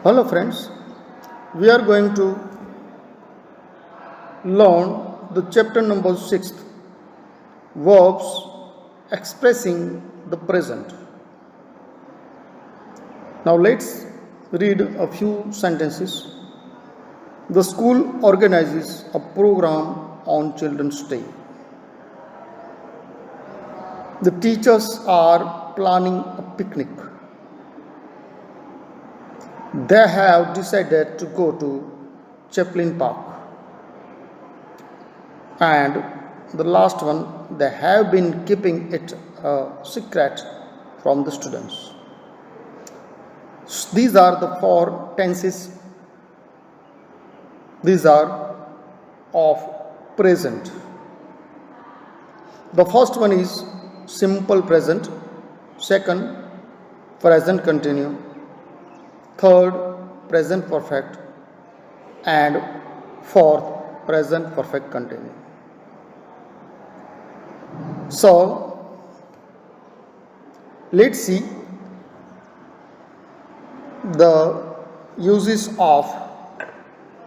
Hello friends, we are going to learn the chapter number 6, verbs expressing the present. Now let's read a few sentences. The school organizes a program on Children's Day. The teachers are planning a picnic. They have decided to go to Chaplin Park. And the last one, they have been keeping it a secret from the students. These are the four tenses. These are of present. The first one is simple present. Second, present continuous. Third, present perfect. And fourth, present perfect continuous. So, let's see the uses of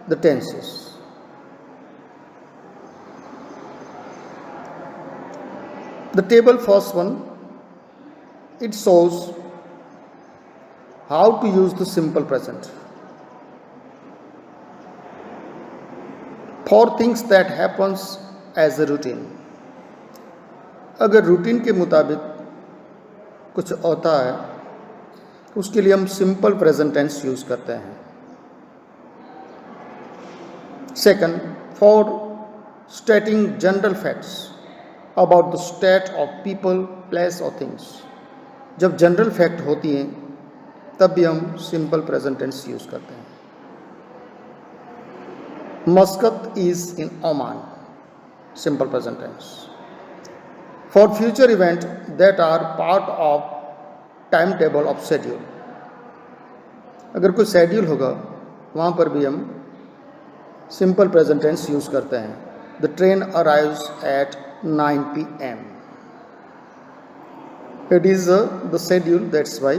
the tenses. The table first one, it shows how to use the simple present. For things that happens as a routine. अगर routine के मुताबिक कुछ होता है उसके लिए हम simple present tense use करते हैं. Second, for स्टेटिंग general facts about the state of people, place और थिंग्स. जब जनरल फैक्ट होती हैं तब भी हम सिंपल प्रेजेंट टेंस यूज करते हैं. Muscat is in Oman, simple present tense. For future events that are part of timetable of schedule. अगर कोई शेड्यूल होगा वहाँ पर भी हम सिंपल प्रेजेंट टेंस यूज करते हैं. The train arrives at 9 p.m. It is the schedule, that's why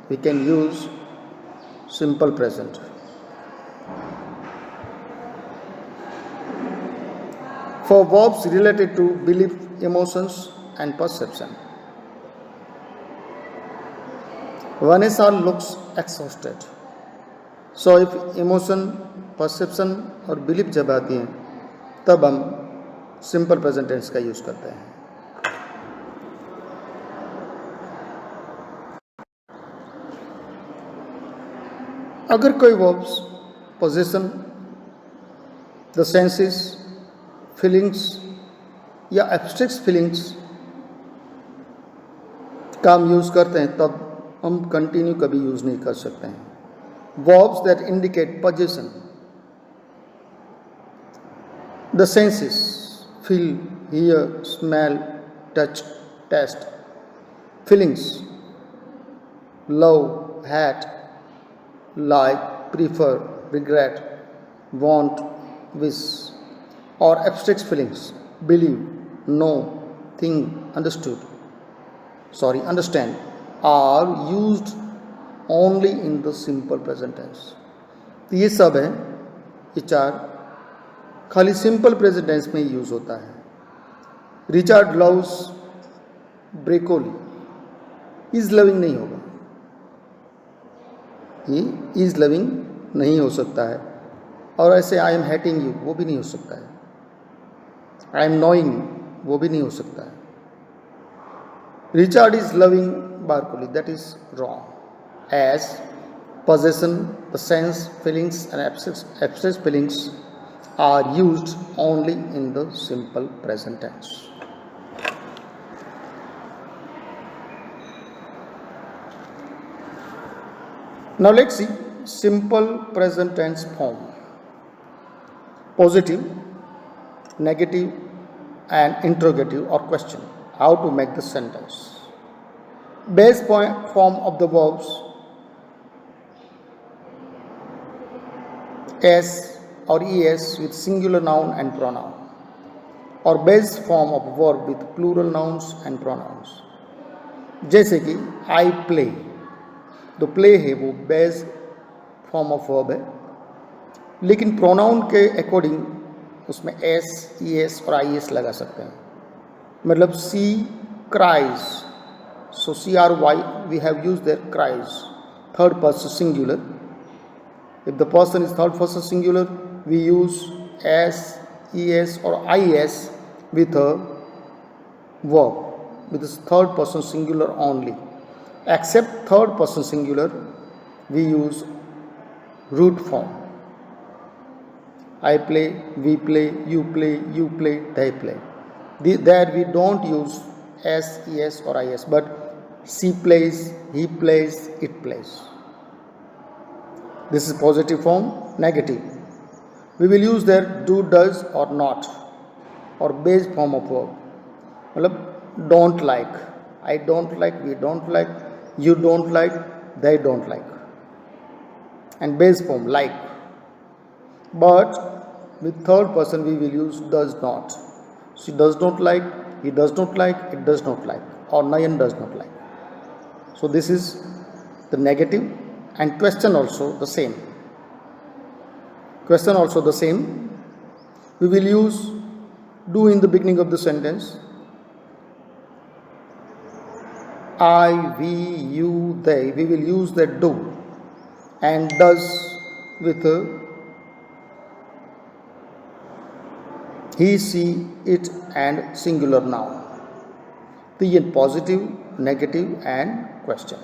we can use simple present. For verbs related to belief, emotions and perception. Vanessa looks exhausted. So if emotion, perception और belief जब आती हैं तब हम simple present tense का use करते हैं. अगर कोई verbs possession, the senses, feelings या एब्स्ट्रैक्ट फीलिंग्स का हम यूज़ करते हैं तब हम कंटिन्यू कभी यूज़ नहीं कर सकते हैं. Verbs that indicate position. The senses feel, hear, smell, touch, taste. Feelings love, hate, like, prefer, regret, want, wish. Or abstract feelings, believe, know, think, understand, are used only in the simple present tense. तो ये सब है, ये चार खाली simple present tense में use होता है. Richard loves broccoli. Is loving नहीं होगा, ये इज लविंग नहीं हो सकता है. और ऐसे आई एम हेटिंग यू वो भी नहीं हो सकता है. आई एम नोइंग वो भी नहीं हो सकता है. Richard is loving broccoli, that is wrong. As possession, the sense, feelings and abstract feelings are used only in the simple present tense. Now let's see simple present tense form. Positive, negative and interrogative or question. How to make the sentence. Base form of the verbs s or es with singular noun and pronoun, or base form of verb with plural nouns and pronouns. जैसे कि I play, तो play है वो base form of verb है, लेकिन pronoun के according उसमें S, E S और आई एस लगा सकते हैं. मतलब सी cries, so CRY we have used there cries, third person singular. If the person is third person singular, we use S, ES or IS with a verb, with this third person singular only. Except third person singular, we use root form. I play, we play, you play, you play, they play. There we don't use S, ES or IS, but she plays, he plays, it plays. This is positive form. Negative, we will use there do, does or not, or base form of verb. मतलब don't like, I don't like, we don't like, you don't like, they don't like, and base form like. But with third person we will use does not. She does not like, he does not like, it does not like, or Nayan does not like. So this is the negative. And question also the same. Question also the same. We will use do in the beginning of the sentence. I, we, you, they. We will use that do. And does with he, she, it and singular noun. तो ये positive, negative and question.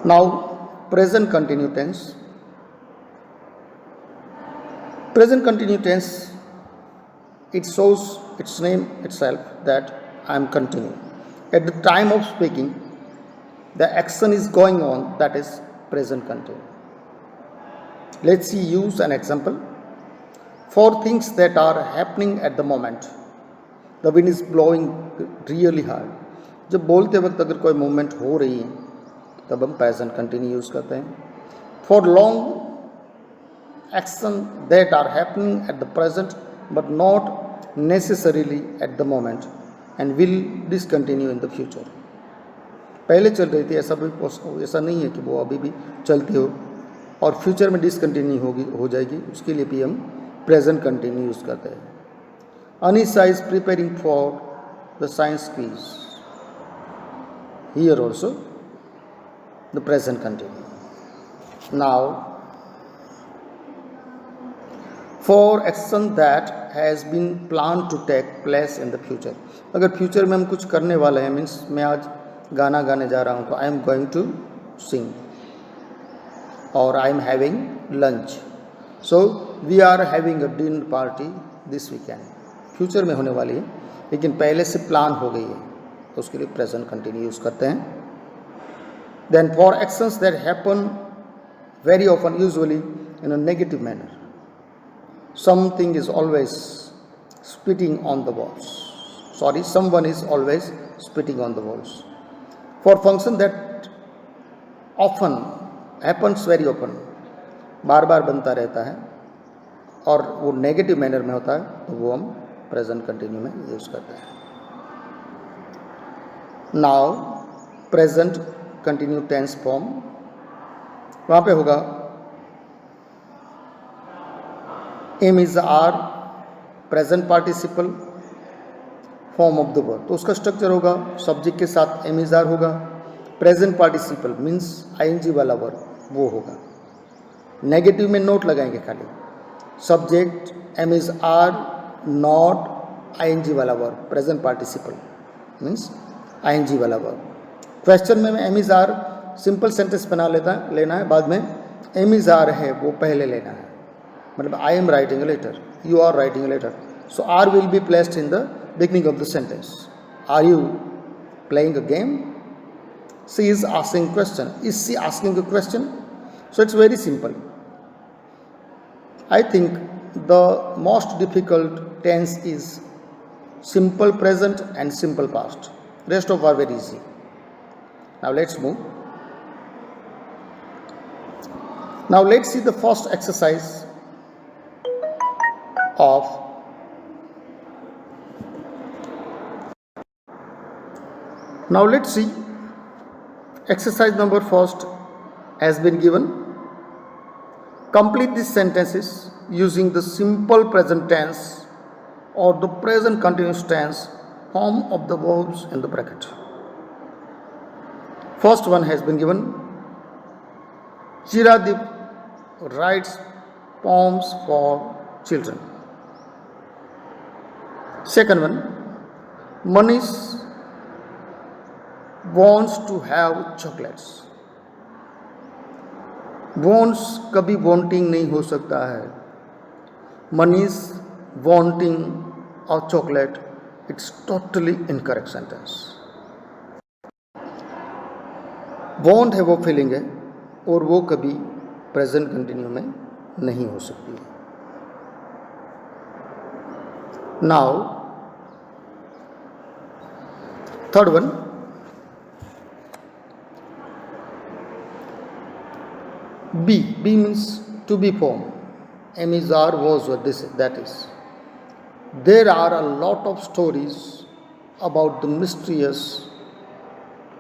Now present continue tense. Present continue tense, it shows its name itself that I am continuing. At the time of speaking, the action is going on, that is present continue. Let's see, use an example. For things that are happening at the moment, the wind is blowing really hard. जब बोलते वक्त अगर कोई movement हो रही है तब हम प्रेजेंट कंटिन्यू यूज करते हैं. For long action that are happening at the present but not necessarily at the moment and will discontinue in the future. पहले चल रही थी, ऐसा नहीं है कि वो अभी भी चलती हो और फ्यूचर में डिसकंटिन्यू हो जाएगी, उसके लिए भी हम प्रेजेंट कंटिन्यू यूज करते हैं. Anisha is preparing for the science quiz. Here also the present continue. Now for action that has been planned to take place in the future. अगर फ्यूचर में हम कुछ करने वाले हैं, मीन्स मैं आज गाना गाने जा रहा हूँ तो I am going to sing, और I am having lunch. So we are having a dinner party this weekend. Future में होने वाली है लेकिन पहले से प्लान हो गई है, तो उसके लिए प्रेजेंट कंटिन्यू यूज करते हैं. Then for actions that happen very often, usually in a negative manner. Something is always spitting on the walls. Sorry, someone is always spitting on the walls. For function that often happens very often, बार बार बनता रहता है और वो negative manner में होता है, तो वो हम प्रेजेंट कंटिन्यू में यूज करते हैं. Now present continue tense form, वहाँ पे होगा am is are present participle form of the word. तो उसका स्ट्रक्चर होगा सब्जेक्ट के साथ एम इज आर होगा, प्रेजेंट पार्टिसिपल मीन्स आईएनजी वाला वर्ड वो होगा. नेगेटिव में नोट लगाएंगे खाली, subject am is are not ING वाला word, present participle means ING वाला वर्ड. क्वेश्चन में am is are simple sentence बना लेना है, बाद में एम इज आर है वो पहले लेना है. मतलब I am writing a letter, you are writing a letter, so are will be placed in the beginning of the sentence. Are you playing a game? She is asking question, is she asking a question? So it's very simple. I think the most difficult tense is simple present and simple past. Rest of are very easy. Now let's move. Now let's see the first exercise of now let's see Exercise number first has been given. Complete these sentences using the simple present tense or the present continuous tense form of the verbs in the bracket. First one has been given. Chiradeep writes poems for children. Second one, Manish wants to have chocolates. Wants कभी wanting नहीं हो सकता है. Manish wanting a chocolate, it's totally incorrect sentence. Want है वो feeling है और वो कभी प्रेजेंट कंटिन्यू में नहीं हो सकती है. Now third one, be means to be form. M is R, was or this, that is. There are a lot of stories about the mysterious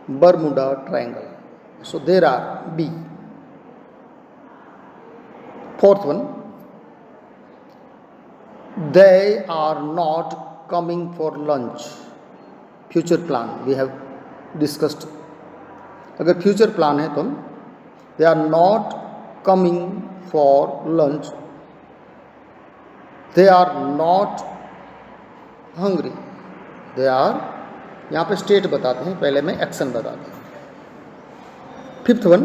Bermuda Triangle. So there are B. Fourth one, they are not coming for lunch. Future plan we have discussed. अगर future plan है तो they are not coming for lunch. They are not hungry. They are, यहाँ पे state बताते हैं, पहले में action बताते हैं. Fifth one,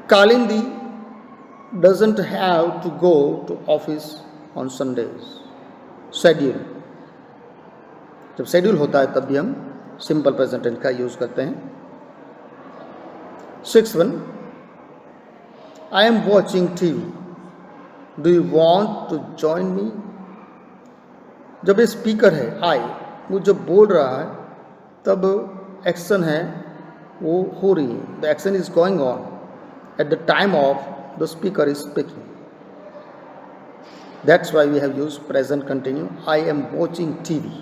Kalindi doesn't have to go to office on Sundays. Schedule, जब शेड्यूल होता है तब भी हम सिंपल प्रेजेंट टेंस का यूज करते हैं. Six one, I am watching TV. Do you want to join me? जब ये स्पीकर है आई, वो जब बोल रहा है तब एक्शन है वो हो रही है. The action is going on at the time of the speaker is speaking. That's why we have used present continue. I am watching TV.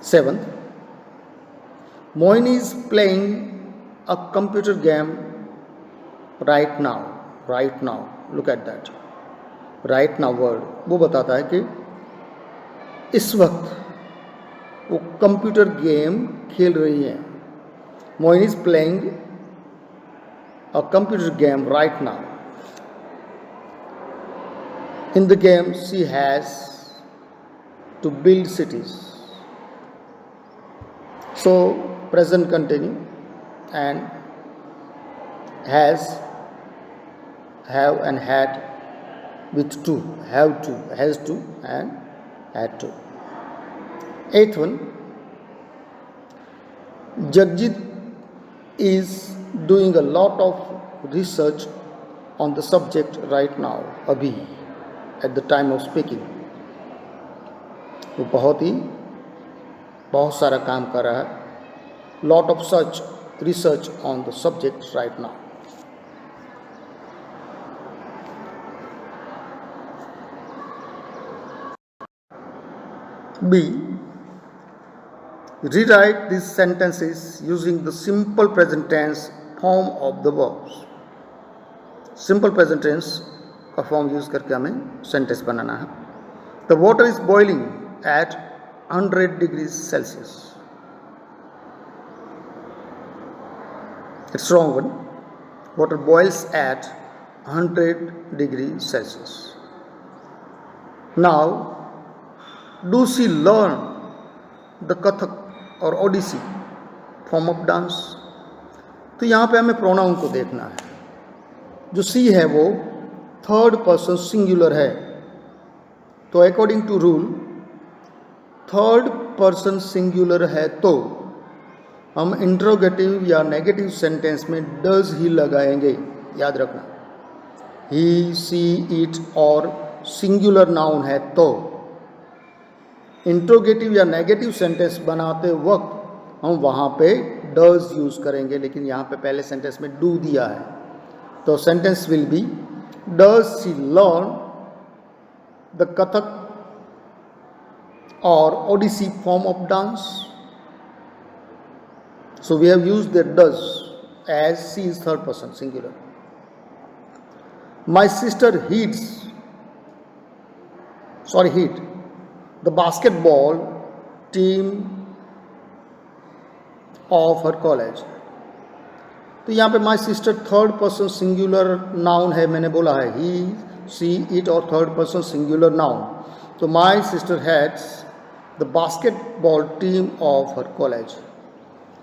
Seventh, Mohin is playing a computer game right now. Right now. Look at that. Right now word वो बताता है कि इस वक्त वो computer game खेल रही है. Mohin is playing a computer game right now. In the game, she has to build cities. So, present continue and has, have and had with to, have to, has to and had to. Eighth one, Jagjit is doing a lot of research on the subject right now. अभी at the time of speaking वो बहुत सारा काम कर रहा है. lot of such research on the subject right now. B, rewrite these sentences using the simple present tense form of the verbs. Simple present tense का form use करके हमें सेंटेंस बनाना है. The water is boiling at 100 degrees Celsius. It's wrong one. Water boils at 100 degrees Celsius. Now, do she learn the Kathak और Odissi form of dance? तो यहाँ पे हमें pronoun को देखना है. जो सी है वो थर्ड पर्सन सिंगुलर है, तो according to rule third person singular है तो हम इंट्रोगेटिव या नेगेटिव सेंटेंस में डज ही लगाएंगे. याद रखना, ही, सी, इट और सिंगुलर नाउन है तो इंट्रोगेटिव या नेगेटिव सेंटेंस बनाते वक्त हम वहाँ पे डज यूज़ करेंगे, लेकिन यहाँ पे पहले सेंटेंस में डू दिया है, तो sentence will be does she learn the Kathak और Odissi form of dance. So we have used the does as she is third person singular. My sister hit the basketball team of her college. तो यहाँ पे my sister third person singular noun है, मैंने बोला है he she it और third person singular noun. तो my sister heads the basketball team of her college.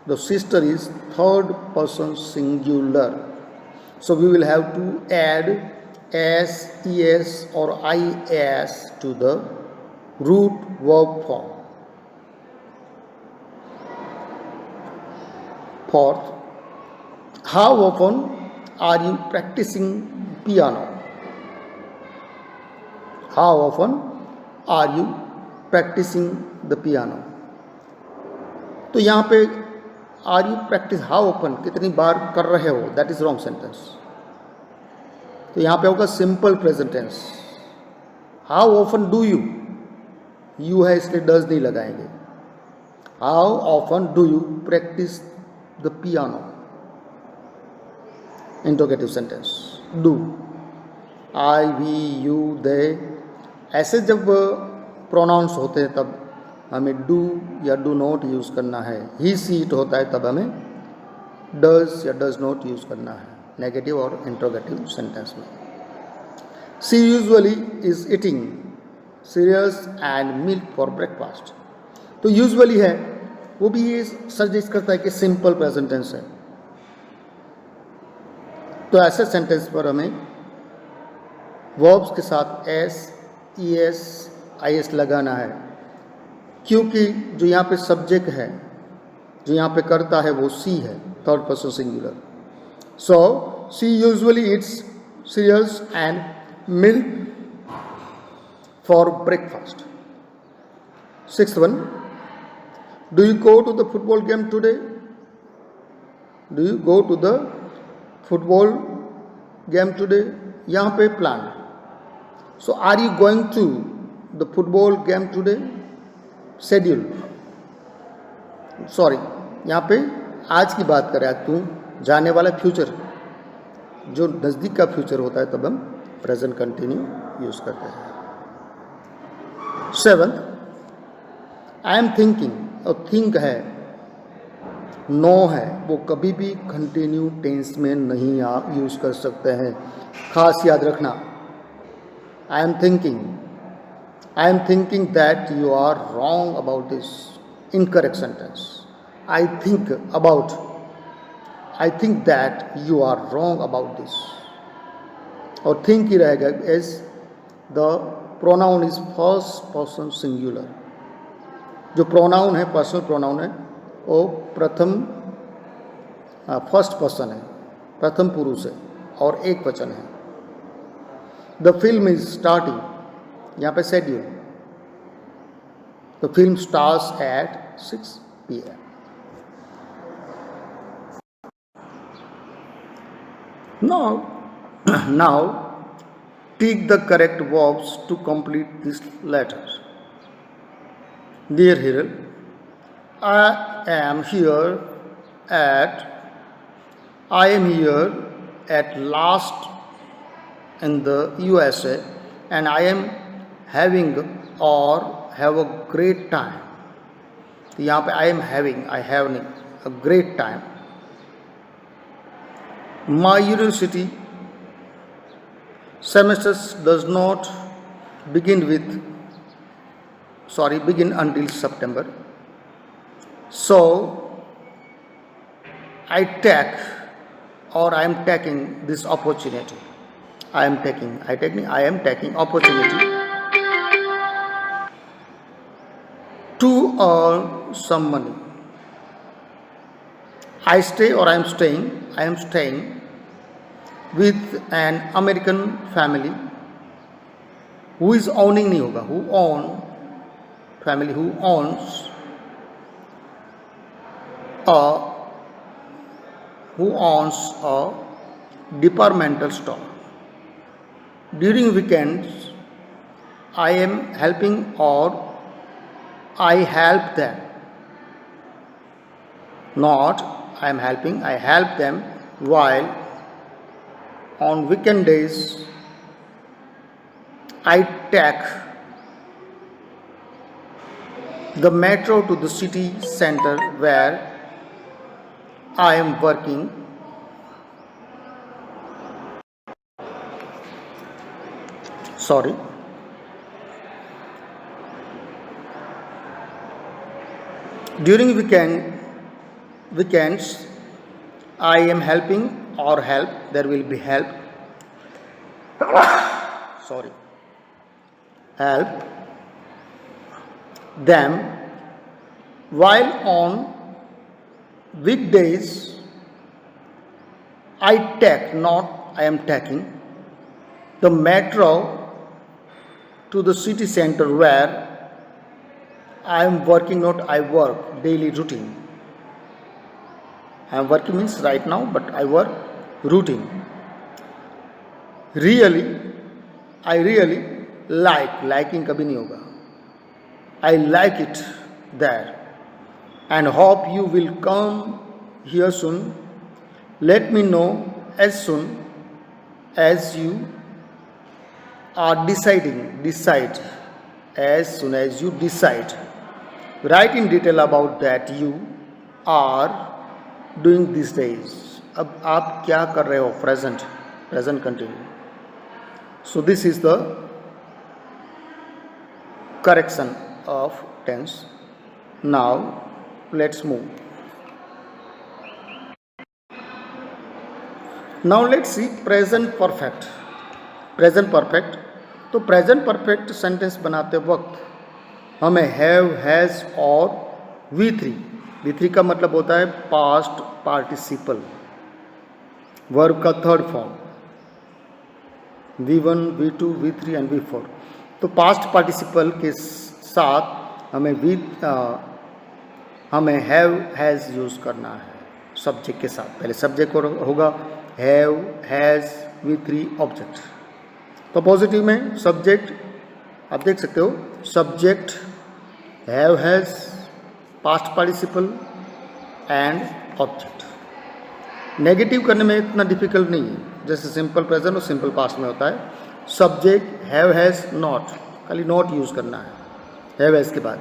The sister is third person singular. So we will have to add S, E S और I S to the root verb form. Fourth, how often are you practicing piano? How often are you practicing the piano? तो यहाँ पे are you practice, how often कितनी बार कर रहे हो, that is wrong sentence. तो यहाँ पे होगा simple present tense. How often do you, you है इसलिए डज नहीं लगाएंगे. How often do you practice the piano, interrogative sentence. Do, I, we, you, they, ऐसे जब प्रोनाउंस होते हैं तब हमें डू या डू नॉट यूज़ करना है. ही सी इट होता है तब हमें डज या डज नॉट यूज़ करना है नेगेटिव और इंट्रोगेटिव सेंटेंस में. She usually is eating cereals and milk for breakfast. तो यूजुअली है वो भी ये सजेस्ट करता है कि सिंपल प्रेजेंट टेंस है. तो ऐसे सेंटेंस पर हमें वर्ब्स के साथ S, E S, I S लगाना है, क्योंकि जो यहाँ पे सब्जेक्ट है, जो यहाँ पे करता है वो सी है, third person singular. So she usually eats cereals and milk for breakfast. Sixth one, do you go to the football game today? Do you go to the football game today? यहाँ पे plan. So are you going to the football game today? Schedule. Sorry, यहाँ पे आज की बात करें, आज तू जाने वाला फ्यूचर, जो नज़दीक का फ्यूचर होता है तब हम प्रेजेंट कंटिन्यू यूज़ करते हैं. Seventh, I am thinking. और थिंक है, नो है, वो कभी भी कंटिन्यू टेंस में नहीं आप यूज़ कर सकते हैं, खास याद रखना. I am thinking that you are wrong about this, incorrect sentence. I think that you are wrong about this. और थिंक ही रहेगा as the pronoun is first person singular. जो प्रोनाउन है, पर्सनल प्रोनाउन है, वो फर्स्ट पर्सन है, प्रथम पुरुष है और एक वचन है. द फिल्म इज स्टार्टिंग, यहाँ पे schedule. The film starts at 6 PM. Now take the correct verbs to complete this letter. Dear Hiral, I am here at last in the USA, and I am having or have a great time. यहाँ पे I am having, I have a great time. My university semesters does not begin until September. So I am taking this opportunity. I am taking opportunity to earn some money. I am staying with an American family who is owning नहीं होगा, who owns a departmental store. During weekends, I am helping or I help them. Not I am helping, I help them, while on weekend days I take the metro to the city center where I am working. Sorry. During weekends, I am helping or help. There will be help. Sorry. Help them, while on weekdays I am taking the metro to the city center where I am working, not I work, daily routine. I am working means right now, but I work routine. I really liking कभी नहीं होगा. I like it there and hope you will come here soon. Let me know as soon as you are decide as soon as you decide. Write in detail about that you are doing these days. अब आप क्या कर रहे हो? present continuous. So this is the correction of tense. Now let's move. Now let's see present perfect. तो present perfect sentence बनाते वक्त हमें हैव, हैज़ और V3 का मतलब होता है पास्ट पार्टिसिपल, वर्ब का third form, V1, V2, V3 and V4. तो पास्ट पार्टिसिपल के साथ हमें हैव, हैज़ यूज़ करना है सब्जेक्ट के साथ. पहले सब्जेक्ट होगा हैव, हैज़, V3 ऑब्जेक्ट. तो पॉजिटिव में सब्जेक्ट आप देख सकते हो, subject have, has, past participle and object. Negative करने में इतना डिफिकल्ट नहीं है, जैसे सिंपल प्रेजेंट और सिंपल पास्ट में होता है. सब्जेक्ट हैव, हैज़, नॉट, खाली नॉट यूज़ करना है हैव, हैज़ के बाद,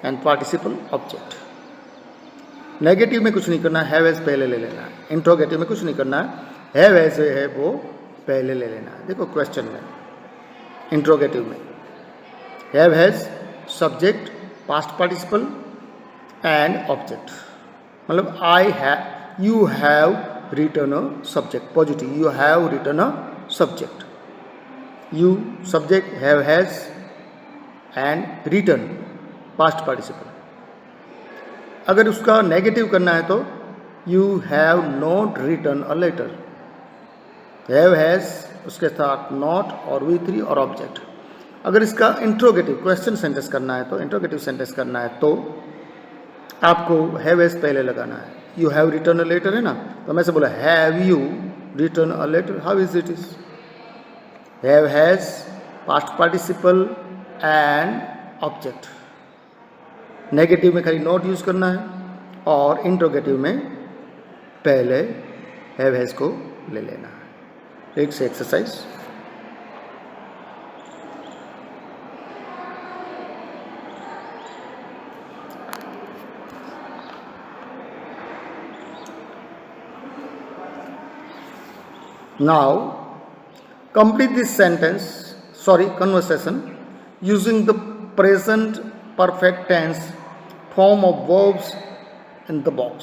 एंड पार्टिसिपल ऑब्जेक्ट. नेगेटिव में कुछ नहीं करना है, हैव, हैज़ पहले ले लेना है. इंट्रोगेटिव में कुछ नहीं करना है, हैव, हैज़ है वो पहले ले लेना है. देखो क्वेश्चन में, इंट्रोगेटिव में have, has, subject, past participle and object. मतलब you have written a subject, positive, you have written a subject. You subject, have, has and written past participle. अगर उसका नेगेटिव करना है तो you have not written a letter. Have, has उसके साथ not और V3 और ऑब्जेक्ट. अगर इसका इंट्रोगेटिव क्वेश्चन सेंटेंस करना है तो इंट्रोगेटिव सेंटेंस करना है तो आपको हैव, हैज़ पहले लगाना है. You have written a letter है ना, तो मैं से बोला have you written a letter, how is it is. Have, has, past participle and object. Negative में खाली नॉट यूज करना है और इंट्रोगेटिव में पहले हैव, हैज़ को ले लेना है. Let's exercise. Now complete this conversation using the present perfect tense form of verbs in the box.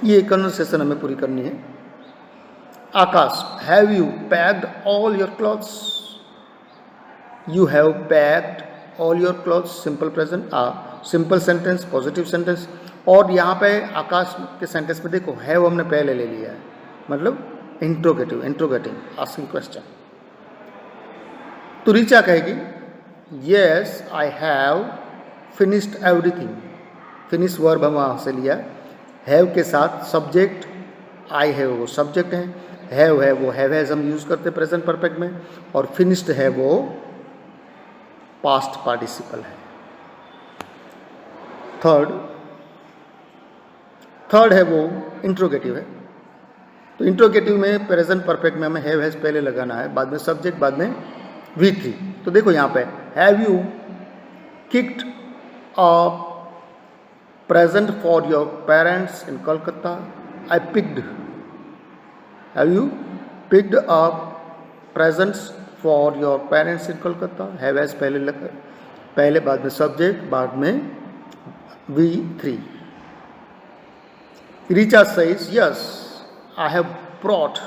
ये कन्वर्सेशन हमें पूरी करनी है. Akash, have you packed all your clothes. You have packed all your clothes, simple present, simple sentence, positive sentence. और यहाँ पे आकाश के sentence में देखो हैव हमने पहले ले लिया है, मतलब इंट्रोगेटिव, आस्किंग क्वेश्चन. तो रीचा कहेगी yes I have finished everything. Finish verb हम वहाँ से लिया. हैव के साथ सब्जेक्ट आई है वो सब्जेक्ट है, हैव है वो हैव, हैज़ हम यूज़ करते हैं प्रेजेंट परफेक्ट में, और फिनिश्ड है वो पास्ट पार्टिसिपल है. थर्ड है वो इंट्रोगेटिव है। तो इंट्रोगेटिव में प्रेजेंट परफेक्ट में हमें हैव हैज पहले लगाना है, बाद में सब्जेक्ट, बाद में V3। तो देखो यहाँ पे have you kicked a present for your parents in Kolkata? I picked. Have you picked a presents for your parents in Kolkata? Have has पहले बाद में सब्जेक्ट, बाद में V3। Richa says, yes, I have bought,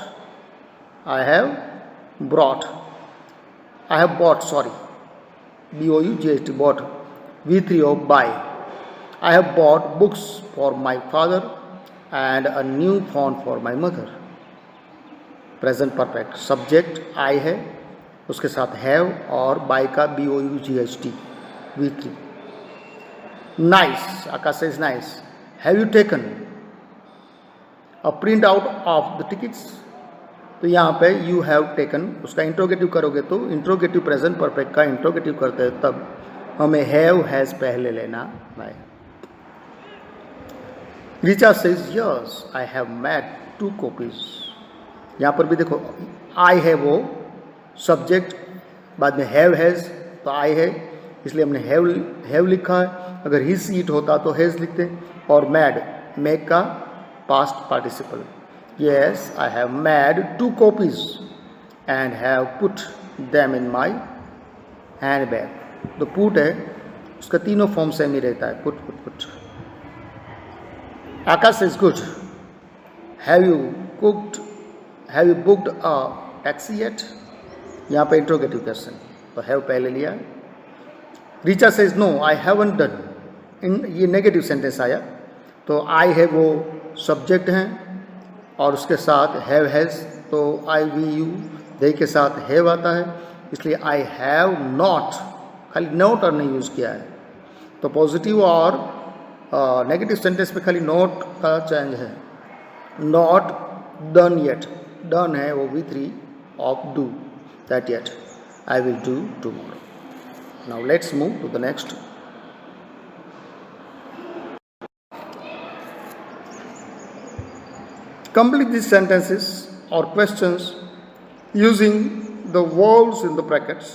B-O-U-G-H-T, bought, V3 of buy. I have bought books for my father and a new phone for my mother. Present perfect, subject I है, उसके साथ have और buy का B-O-U-G-H-T, V3. Nice, Akash says nice. Have you taken a print out of the tickets? तो यहाँ पे you have taken, उसका interrogative करोगे तो इंट्रोगेटिव प्रेजेंट परफेक्ट का इंट्रोगेटिव करते हैं तब हमें have has पहले लेना है। Richa says yes, I have made 2 copies. यहाँ पर भी देखो I है वो सब्जेक्ट, बाद में have has, तो I है इसलिए हमने have लिखा है। अगर his seat होता तो has लिखते, और made, make का past participle. Yes, I have made 2 copies and have put them in my handbag. तो put है उसका तीनों फॉर्म सेम ही रहता है, put. Akash is good. Have you booked a taxi yet? यहाँ पे इंट्रोगेटिव क्वेश्चन, तो have पहले लिया। Richa says no, I haven't done. ये नेगेटिव सेंटेंस आया, तो I है वो सब्जेक्ट हैं और उसके साथ हैव हैज़, तो आई वी यू दे के साथ हैव आता है, इसलिए आई हैव नॉट, खाली नॉट और नहीं यूज़ किया है। तो पॉजिटिव और नेगेटिव सेंटेंस में खाली नॉट का चेंज है। नॉट डन येट, डन है वो V3 of do, that yet I will do tomorrow. Now let's move to the next. Complete these sentences or questions using the verbs in the brackets.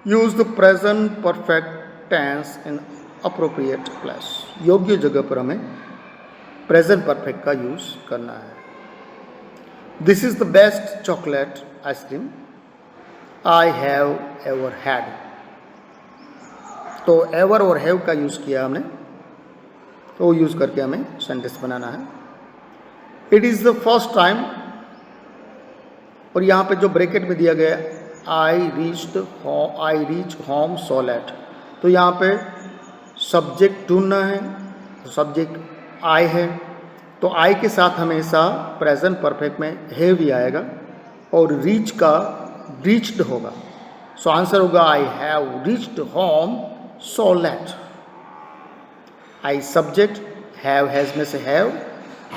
Use the present perfect tense in appropriate place. योग्य जगह पर हमें present perfect का use करना है। This is the best chocolate ice cream I have ever had. तो ever और have का यूज किया हमने, तो यूज करके हमें सेंटेंस बनाना है। It is the first time, और यहाँ पे जो ब्रैकेट में दिया गया I reach home so let, तो यहाँ पे सब्जेक्ट ढूंढना है, सब्जेक्ट आई है, तो आई के साथ हमेशा प्रेजेंट परफेक्ट में हैव ही आएगा और रीच का रीच्ड होगा, सो आंसर होगा I have reached home so let. I subject, have has में से हैव,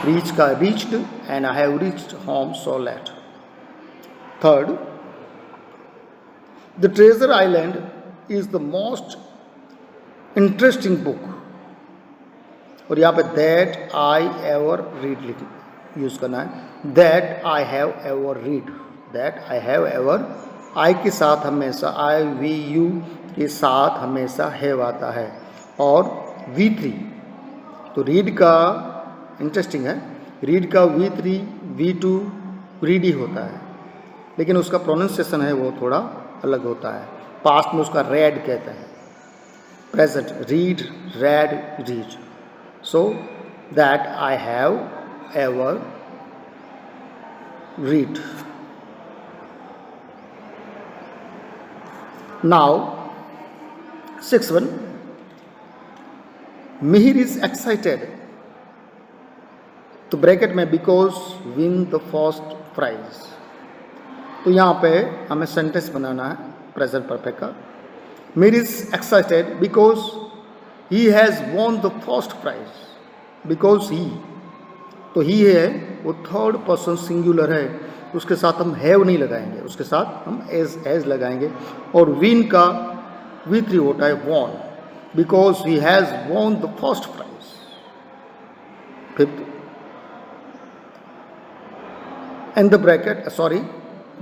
रीच का reached, and I have reached home so let. Third, the treasure island is the most interesting book, और यहाँ पे that I ever read use करना है। That I have ever read, that I have ever, आई के साथ हमेशा आई we you के साथ हमेशा हैव आता है, और V3, तो रीड का इंटरेस्टिंग है, रीड का V3 V2 रीड ही होता है, लेकिन उसका प्रोनाउंसिएशन है वो थोड़ा अलग होता है। पास्ट में उसका रेड कहते हैं, present read, read, read. So that I have ever read. Now 6th one, Mihir is excited, तो ब्रैकेट में because win the first prize, तो यहाँ पे हमें सेंटेंस बनाना है प्रेजेंट परफेक्ट का। Mihir is excited because he has won the first prize, because he, तो he है वो थर्ड पर्सन सिंगुलर है, उसके साथ हम हैव नहीं लगाएंगे, उसके साथ हम एज लगाएंगे, और विन का V3 होता है von, because he has won the first prize. Fifth, in the bracket,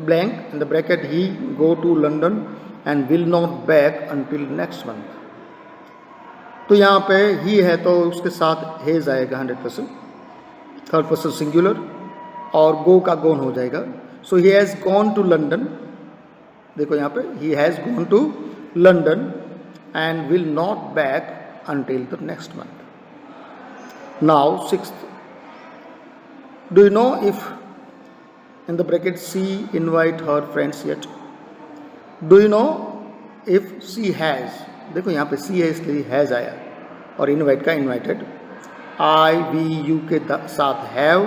blank, in the bracket, he go to London and will not back until next month. तो यहाँ पे ही है तो उसके साथ हेज आएगा 100%, थर्ड पर्सन सिंगुलर, और गो का गोन हो जाएगा. So he has gone to London, देखो यहाँ पे he has gone to London and will not back until the next month. Now, sixth, do you know if in the bracket she invite her friends yet? Do you know if she has, देखो यहाँ पे she है इसलिए has आया, और invite का invited, I, we, you के साथ have,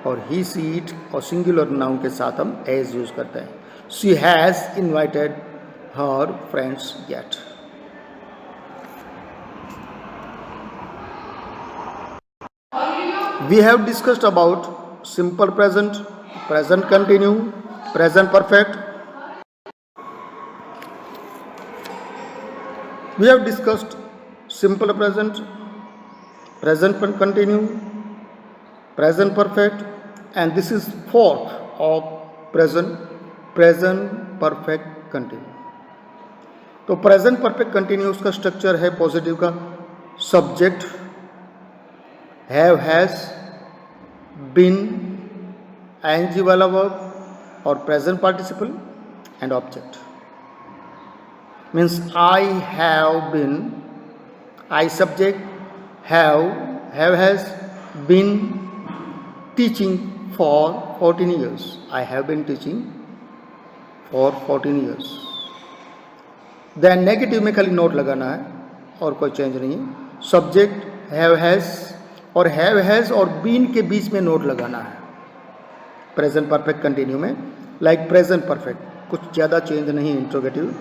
और he, she, it और singular noun के साथ हम as यूज करते हैं. She has invited her friends yet. We have discussed about simple present, present continue, present perfect. We have discussed simple present, present continue, present perfect, and this is fourth of present, present perfect continue. तो present perfect continuous का structure है positive का, subject, have, has, been, ING वाला verb और present participle and object. Means I have been, I subject, have has been teaching for 14 years. I have been teaching for 14 years. Then negative में खाली note लगाना है और कोई change नहीं है. सब्जेक्ट हैव हैज़ और बीन के बीच में नोट लगाना है प्रेजेंट परफेक्ट कंटिन्यू में. लाइक प्रेजेंट परफेक्ट कुछ ज़्यादा चेंज नहीं है इंट्रोगेटिव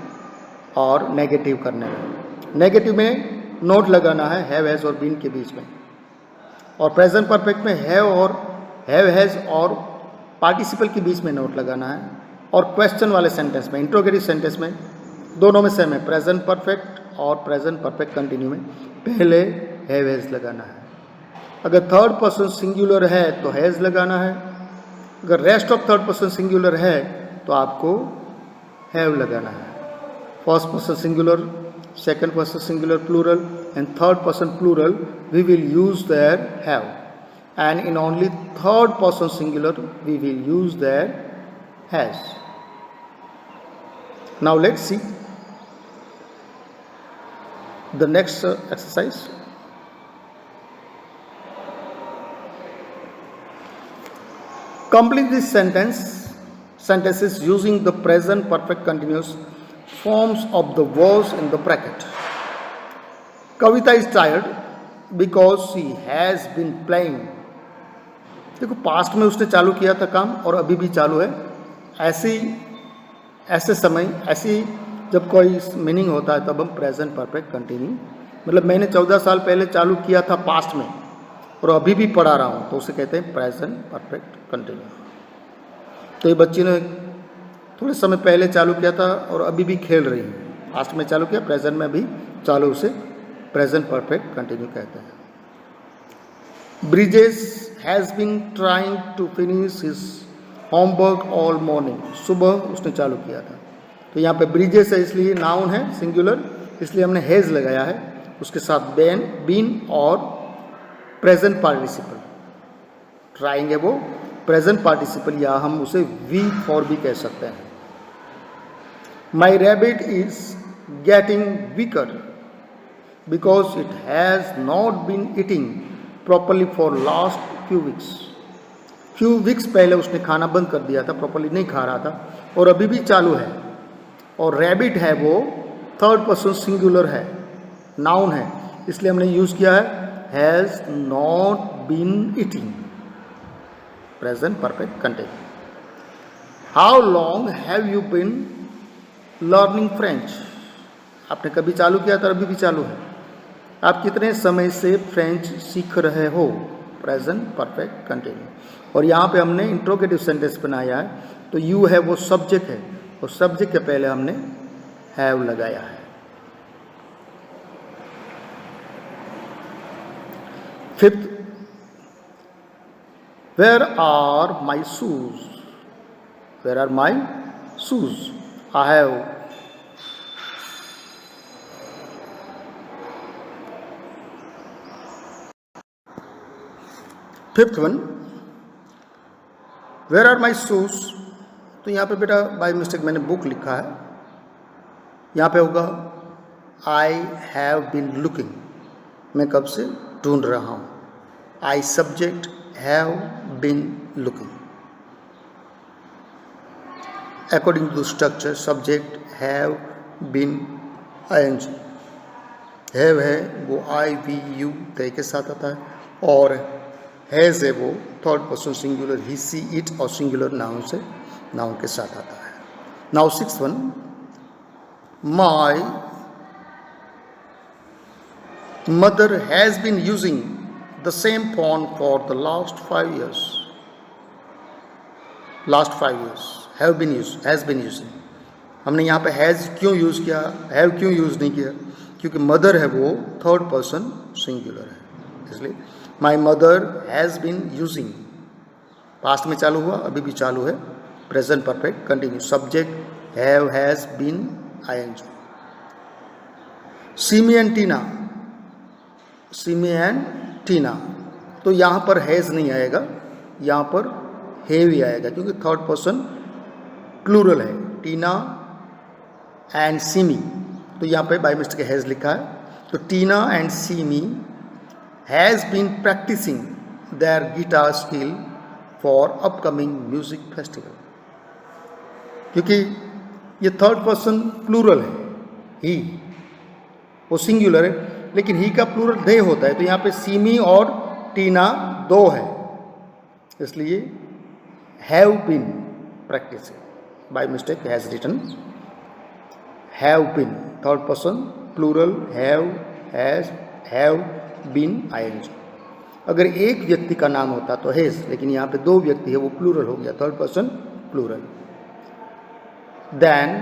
और नेगेटिव करने में. नेगेटिव में नोट लगाना है हैव हैज़ और बीन के बीच में, और प्रेजेंट परफेक्ट में हैव हैज़ और पार्टिसिपल के बीच में नोट लगाना है. और क्वेश्चन वाले सेंटेंस में, इंट्रोगेटिव सेंटेंस में दोनों में सेम है, प्रेजेंट परफेक्ट और प्रेजेंट परफेक्ट कंटिन्यू में पहले हैव हैज़ लगाना है. अगर थर्ड पर्सन सिंगुलर है तो हैज़ लगाना है, अगर rest of third person singular है तो आपको हैव लगाना है. First person singular, second person singular plural and third person plural we will use their have, and in only third person singular we will use their has. Now let's see the next exercise. Complete this sentences using the present perfect continuous forms of the verbs in the bracket. Kavita is tired because she has been playing. देखो past में उसने चालू किया था काम और अभी भी चालू है. ऐसे समय ऐसी जब कोई मीनिंग होता है तब हम प्रेजेंट परफेक्ट कंटिन्यू, मतलब मैंने 14 साल पहले चालू किया था पास्ट में और अभी भी पढ़ा रहा हूँ तो उसे कहते हैं प्रेजेंट परफेक्ट कंटिन्यू. तो ये बच्ची ने थोड़े समय पहले चालू किया था और अभी भी खेल रही है. पास्ट में चालू किया, प्रेजेंट में भी चालू, उसे प्रेजेंट परफेक्ट कंटिन्यू कहते हैं. Bridges has been trying to finish his homework all morning. सुबह उसने चालू किया था. तो यहाँ पे ब्रिजेस है इसलिए नाउन है सिंगुलर, इसलिए हमने हैज़ लगाया है, उसके साथ बीन और प्रेजेंट पार्टिसिपल. ट्राइंग है वो प्रेजेंट पार्टिसिपल, या हम उसे वी फॉर भी कह सकते हैं. My rabbit is getting weaker because it has not been eating properly for last few weeks पहले उसने खाना बंद कर दिया था, प्रॉपरली नहीं खा रहा था और अभी भी चालू है. और रैबिट है वो थर्ड पर्सन सिंगुलर है, नाउन है, इसलिए हमने यूज़ किया है has not been eating, present perfect continue. How long have you been learning French. आपने कभी चालू किया था, अभी भी चालू है. आप कितने समय से फ्रेंच सीख रहे हो, प्रेजेंट परफेक्ट कंटिन्यू. और यहाँ पे हमने इंट्रोगेटिव सेंटेंस बनाया है, तो यू है वो सब्जेक्ट है और सब्जेक्ट के पहले हमने हैव लगाया है. Fifth, where are my shoes? Where are my shoes? I have fifth one, where are my shoes? तो यहाँ पे बेटा बाय मिस्टेक मैंने बुक लिखा है, यहाँ पे होगा आई हैव बीन लुकिंग, मैं कब से ढूंढ रहा हूँ. I subject, have been looking. According to structure, subject have been ING. Have है वो आई वी यू दे के साथ आता है, और हैज़ है वो third person singular he she it और सिंगुलर नाउन से नाउन के साथ आता है. Now six one, my mother has been using the same phone for the last 5 years. Last 5 years have been using. हमने यहाँ पे हैज़ क्यों यूज़ किया, हैव क्यों यूज़ नहीं किया? क्योंकि मदर है वो थर्ड पर्सन सिंगुलर है, इसलिए my mother has been using. पास्ट में चालू हुआ, अभी भी चालू है, present perfect continue. Subject have has been ING. Simi and Tina, Simi and Tina, तो यहाँ पर हैज़ नहीं आएगा, यहाँ पर हैव ही आएगा, क्योंकि थर्ड पर्सन प्लूरल है. टीना एंड सीमी, तो यहाँ पे बाय मिस्टेक हैज़ लिखा है. तो Tina and Simi has been practicing their guitar skill for upcoming music festival. क्योंकि ये थर्ड पर्सन प्लूरल है, ही वो सिंगुलर है, लेकिन ही का प्लूरल दे होता है, तो यहाँ पे सीमी और टीना दो है, इसलिए have been practising. By mistake has written have been, third person plural, have has have been ING. अगर एक व्यक्ति का नाम होता तो हैज, लेकिन यहाँ पे दो व्यक्ति है, वो प्लूरल हो गया, third person plural. Then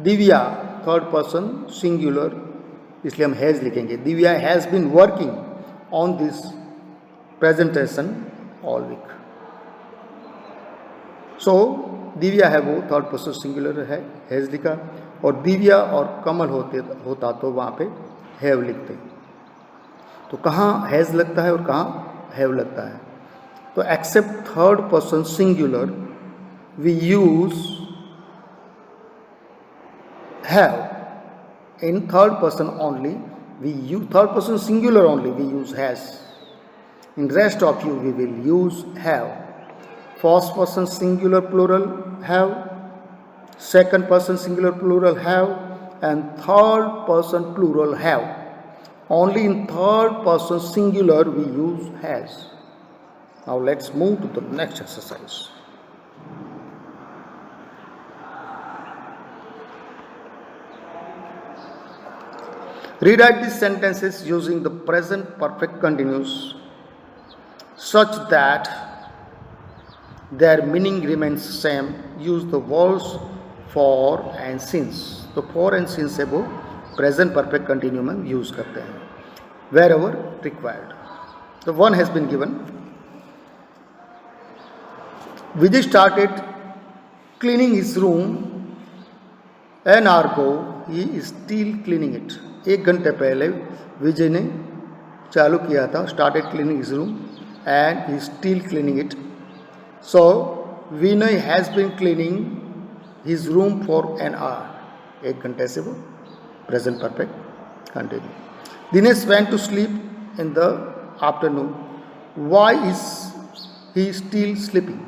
Divya third person singular, इसलिए हम हैज लिखेंगे. Divya has been working on this presentation all week. So Divya है वो थर्ड पर्सन सिंगुलर है, हैज लिखा, और दिव्या और कमल होता तो वहाँ पे हैव लिखते. तो कहाँ हैज़ लगता है और कहाँ हैव लगता है? तो except third person singular we use have. In third person only we use, third person singular only we use has. In rest of you we will use have. First person singular plural have, second person singular plural have, and third person plural have. Only in third person singular we use has. Now let's move to the next exercise. Rewrite these sentences using the present perfect continuous such that their meaning remains same. Use the words for and since. तो for and since है वो present perfect continue में use करते हैं. Wherever required. The one has been given. Vijay started cleaning his room an hour ago, he is still cleaning it. 1 घंटे पहले विजय ने चालू किया था, started cleaning his room and he still cleaning it. So Vinay has been cleaning his room for an hour. 1 घंटे से वो present perfect continue. Dinesh went to sleep in the afternoon. Why is he still sleeping?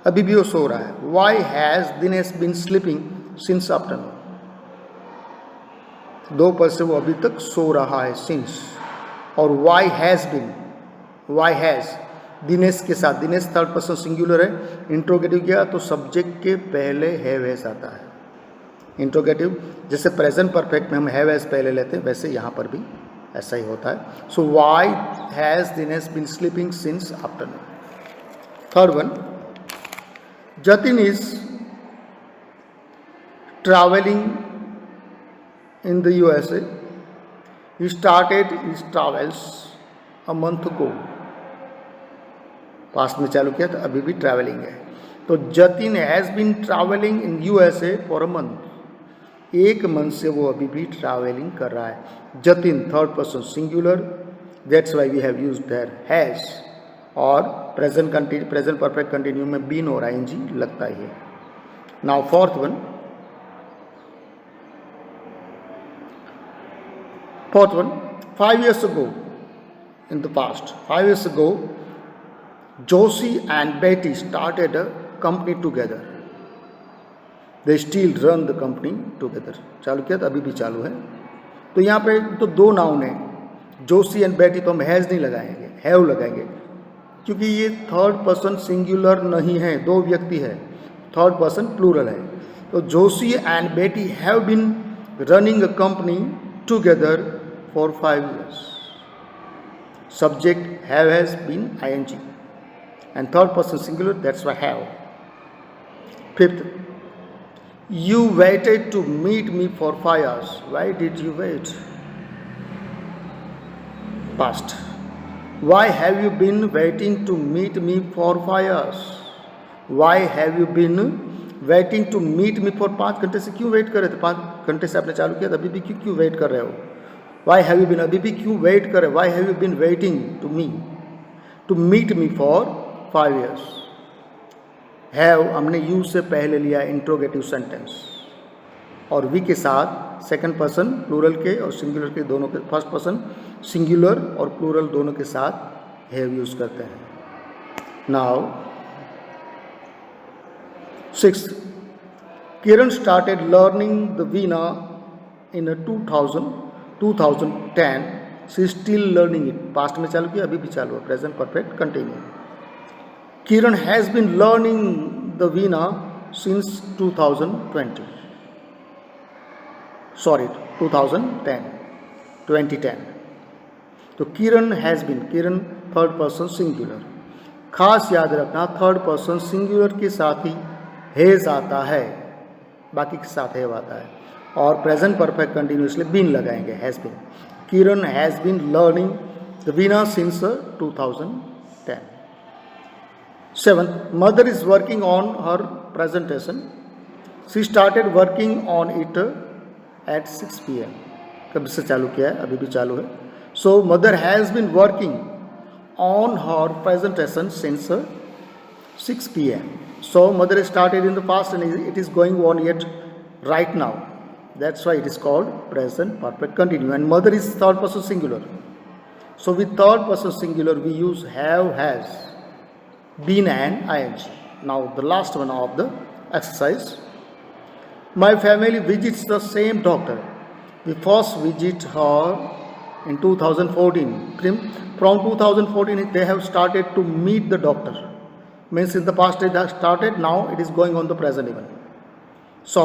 अभी भी वो सो रहा है. Why has Dinesh been sleeping since afternoon? दोपहर से वो अभी तक सो रहा है, सिंस. और why has been, why has Dinesh के साथ, दिनेश थर्ड पर्सन सिंगुलर है, इंट्रोगेटिव किया तो सब्जेक्ट के पहले हैव हैज आता है. इंट्रोगेटिव जैसे प्रेजेंट परफेक्ट में हम हैव हैज पहले लेते हैं, वैसे यहाँ पर भी ऐसा ही होता है. So why has Dinesh been sleeping since afternoon. Third one, Jatin is travelling in the USA. He started his travels a month go, past में चालू किया तो अभी भी ट्रैवलिंग है। तो Jatin has been travelling in USA for a month, एक month से वो अभी भी ट्रैवलिंग कर रहा है। Jatin third person singular, that's why we have used there has, और प्रेजेंट परफेक्ट कंटिन्यू में बीन और आईएनजी लगता ही है। Now fourth one, 5 years ago, in the past, 5 years ago, Josie and Betty started a company together. They still run the company together. चालू किया तो अभी भी चालू है। तो यहाँ पे तो दो नाउन है, जोसी एंड बेटी, तो हम हैज़ नहीं लगाएंगे, हैव लगाएंगे, क्योंकि ये थर्ड पर्सन सिंगुलर नहीं है, दो व्यक्ति है, थर्ड पर्सन प्लूरल है। तो Josie and Betty have been running a company together for 5 years. Subject have has been ing, and third person singular, that's why have. Fifth, you waited to meet me for 5 hours. Why did you wait? Past. Why have you been waiting to meet me for 5 hours? Why have you been waiting to meet me for 5 घंटे से क्यों wait कर रहे थे? 5 घंटे से आपने चालू किया था, अभी भी क्यों वेट कर रहे हो? Why have you been, अभी भी क्यों वेट कर रहे? Why have you been waiting to meet me for 5 years? Have हमने you से पहले लिया इंट्रोगेटिव सेंटेंस, और वी के साथ सेकंड पर्सन प्लूरल के और सिंगुलर के दोनों के, फर्स्ट पर्सन सिंगुलर और प्लूरल दोनों के साथ हैव यूज करते हैं। Now 6, Kiran started learning the veena in 2010, she still learning it, past में चालू किया अभी भी चालू है, present perfect continue. Kiran has been learning the veena since 2010, तो Kiran has been, Kiran third person singular, खास याद रखना थर्ड पर्सन सिंगुलर के साथ ही हैज आता है, बाकी के साथ हैव आता है, और प्रेजेंट परफेक्ट कंटिन्यूसली बीन लगाएंगे, has been. Kiran has been learning the veena since 2010। 7th, mother is working on her presentation, she started working on it at 6 PM, कब से चालू किया है, अभी भी चालू है। So mother has been working on her presentation since 6 PM. So mother started in the past and it is going on yet right now. That's why it is called present perfect continuous. And mother is third person singular. So with third person singular we use have, has, been and ing. Now the last one of the exercise. My family visits the same doctor. We first visit her in 2014. From 2014 they have started to meet the doctor. Means in the past it has started, now it is going on the present even. So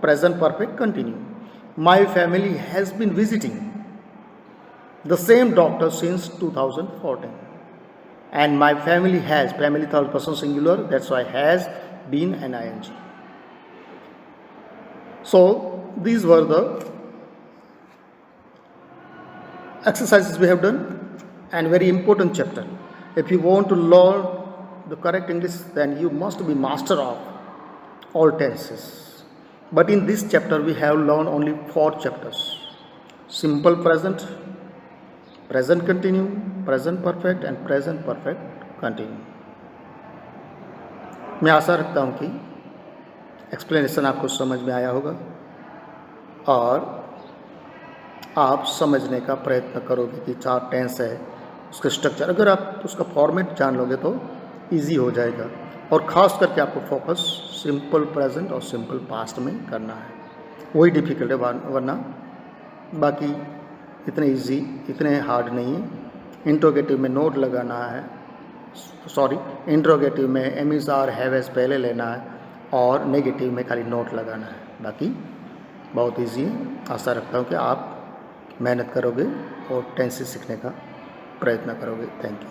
present perfect continue. My family has been visiting the same doctor since 2014. And my family has, family third person singular, that's why has, been and ing. So these were the exercises we have done, and very important chapter. If you want to learn the correct English, then you must be master of all tenses. But in this chapter we have learned only 4 chapters: simple present, present continue, present perfect and present perfect continue. मैं आशा रखता हूँ कि explanation आपको समझ में आया होगा और आप समझने का प्रयत्न करोगे कि 4 टेंस है, उसका स्ट्रक्चर, अगर आप उसका फॉर्मेट जान लोगे तो ईजी हो जाएगा। और ख़ास करके आपको फोकस सिंपल प्रेजेंट और सिंपल पास्ट में करना है, वही डिफ़िकल्ट है, वरना बाकी इतने इजी, इतने हार्ड नहीं है। इंट्रोगेटिव में नोट लगाना है, इंट्रोगेटिव में am is are have has पहले लेना है और नेगेटिव में खाली नोट लगाना है, बाकी बहुत इजी है। आशा रखता हूँ कि आप मेहनत करोगे और टेंसेस सीखने का प्रयत्न करोगे। Thank you.